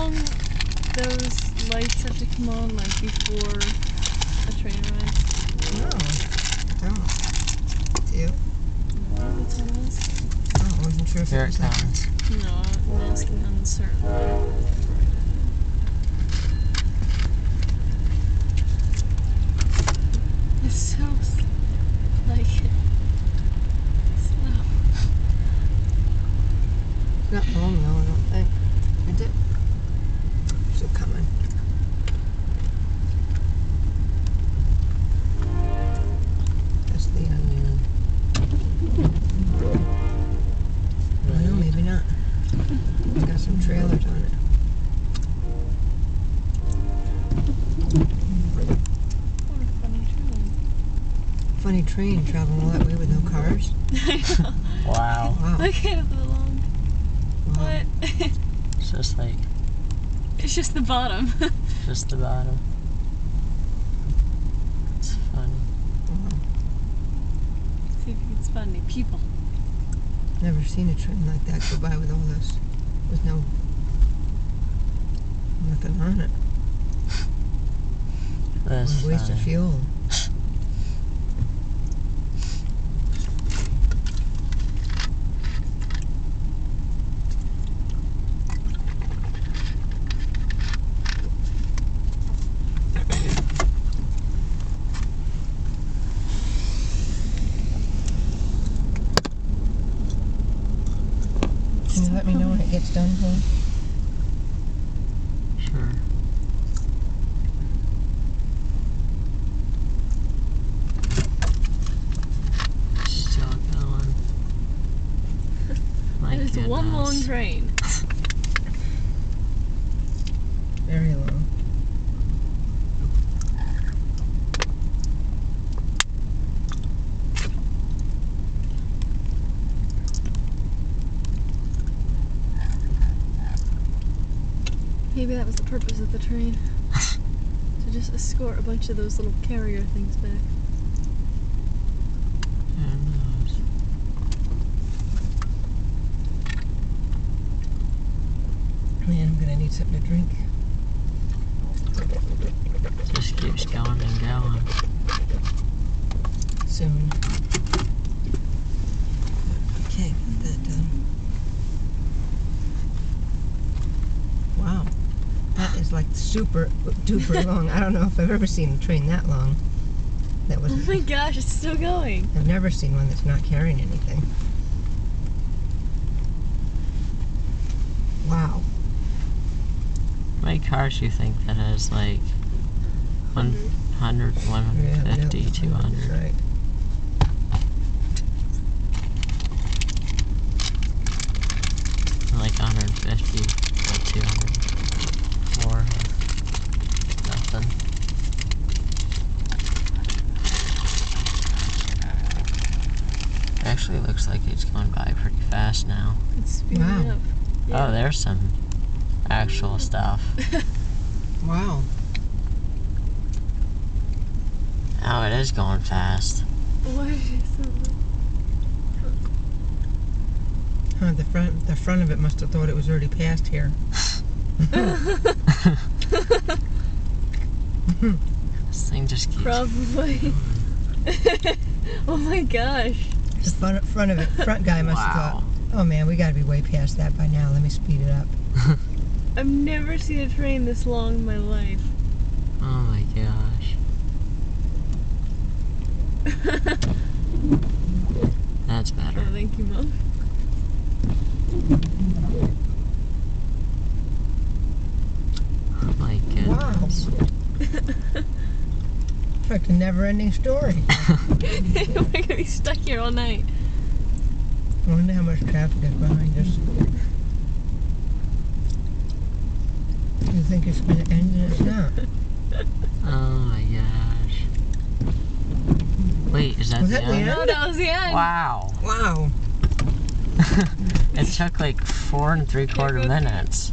long those lights have to come on, like before a train arrives? No, don't. Do you? No, that's what I'm asking. Oh, I wasn't sure if Here it it was like comes. No, I'm asking uncertain. It's so like slow. not long though, I don't think. Is it? Still coming. That's the onion. Well, maybe not. It's got some trailers on it. What a funny train. Funny train traveling all that way with no cars. I know. Wow. Wow. Look at the long. Wow. What? It's just like, It's just the bottom. just the bottom. It's funny. Wow. See if you can spot any people. Never seen a train like that go by with all this. With nothing on it. That's What a waste of funny. fuel. Can you let me know when it gets done, please? Sure. Still going. My And it's one long goodness. train. Very long. Maybe that was the purpose of the train. To just escort a bunch of those little carrier things back. Who knows? Man, I'm gonna need something to drink. Just keeps going and going. Soon. Okay, got that done. Wow. That is like super duper long. I don't know if I've ever seen a train that long. That was Oh my gosh, it's still going. I've never seen one that's not carrying anything. Wow. How many cars do you think that is? Like 100, 150, Yeah, 200? Right. Like 150, like 200. Or nothing. Actually, it looks like it's going by pretty fast now. It's speeding Wow. up. Oh, there's some actual stuff. Wow. Oh, it is going fast. What is it? Huh, the front of it must have thought it was already past here. This thing just keeps. Probably. Oh my gosh. The front guy must have Wow. thought, oh man, we gotta be way past that by now. Let me speed it up. I've never seen a train this long in my life. Oh my gosh. That's better. Oh, thank you, Mom. Oh my goodness. It's like a never-ending story. We're gonna be stuck here all night. I wonder how much traffic is behind us. You think it's gonna end and it's not. Oh my gosh. Wait, is that Was the that the end? end? Oh, that was the end. Wow. Wow. It took like 4 3/4 minutes.